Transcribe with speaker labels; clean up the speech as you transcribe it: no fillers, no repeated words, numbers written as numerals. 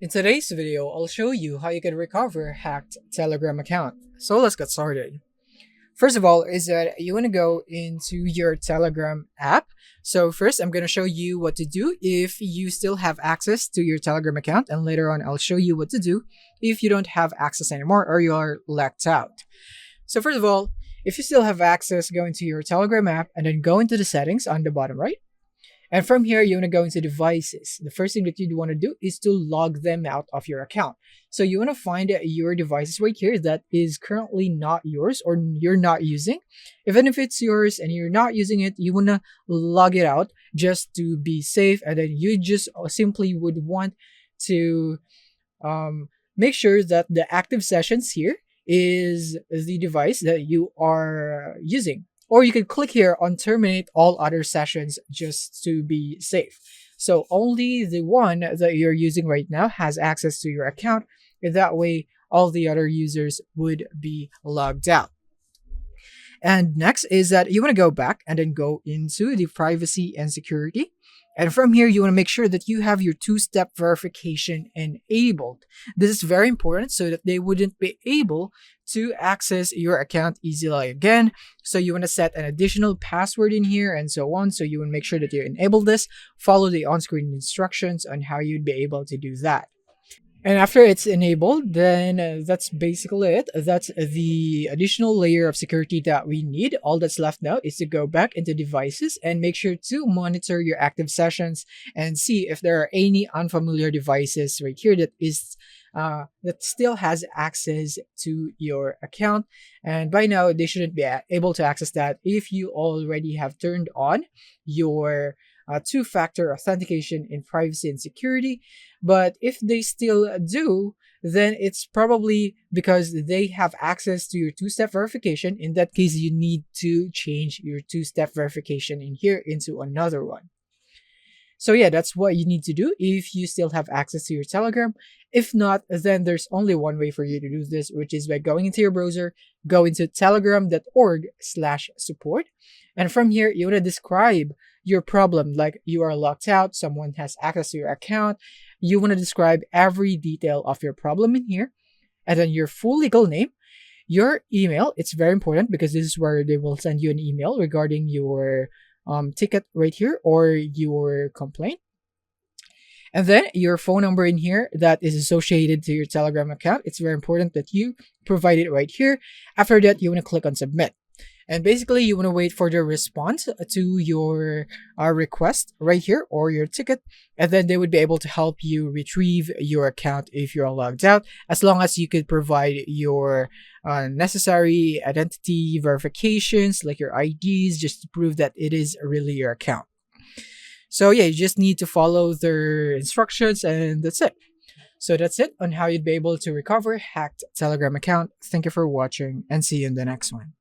Speaker 1: In today's video, I'll show you how you can recover a hacked Telegram account. So let's get started. First of all, is that you want to go into your Telegram app. So first, I'm going to show you what to do if you still have access to your Telegram account, and later on, I'll show you what to do if you don't have access anymore or you are locked out. So first of all, if you still have access, go into your Telegram app and then go into the settings on the bottom right. And from here, you want to go into devices. The first thing that you'd want to do is to log them out of your account. So you want to find your devices right here that is currently not yours or you're not using. Even if it's yours and you're not using it, you want to log it out just to be safe. And then you just simply would want to make sure that the active sessions here is the device that you are using. Or you can click here on terminate all other sessions just to be safe. So only the one that you're using right now has access to your account. And that way, all the other users would be logged out. And next is that you want to go back and then go into the privacy and security. And from here, you want to make sure that you have your two-step verification enabled. This is very important so that they wouldn't be able to access your account easily again. So you want to set an additional password in here and so on. So you want to make sure that you enable this. Follow the on-screen instructions on how you'd be able to do that. And after it's enabled, then that's basically it. That's the additional layer of security that we need. All that's left now is to go back into devices and make sure to monitor your active sessions and see if there are any unfamiliar devices right here that still has access to your account. And by now, they shouldn't be able to access that if you already have turned on your two-factor authentication in privacy and security. But if they still do, then it's probably because they have access to your two-step verification. In that case, you need to change your two-step verification in here into another one. So yeah, that's what you need to do if you still have access to your Telegram. If not, then there's only one way for you to do this, which is by going into your browser, go into telegram.org/support. And from here, you want to describe your problem, like you are locked out, someone has access to your account. You want to describe every detail of your problem in here, and then your full legal name, your email. It's very important because this is where they will send you an email regarding your ticket right here or your complaint. And then your phone number in here that is associated to your Telegram account. It's very important that you provide it right here. After that, you want to click on submit. And basically, you want to wait for the response to your request right here or your ticket. And then they would be able to help you retrieve your account if you're logged out, as long as you could provide your necessary identity verifications, like your IDs, just to prove that it is really your account. So yeah, you just need to follow their instructions and that's it. So that's it on how you'd be able to recover hacked Telegram account. Thank you for watching and see you in the next one.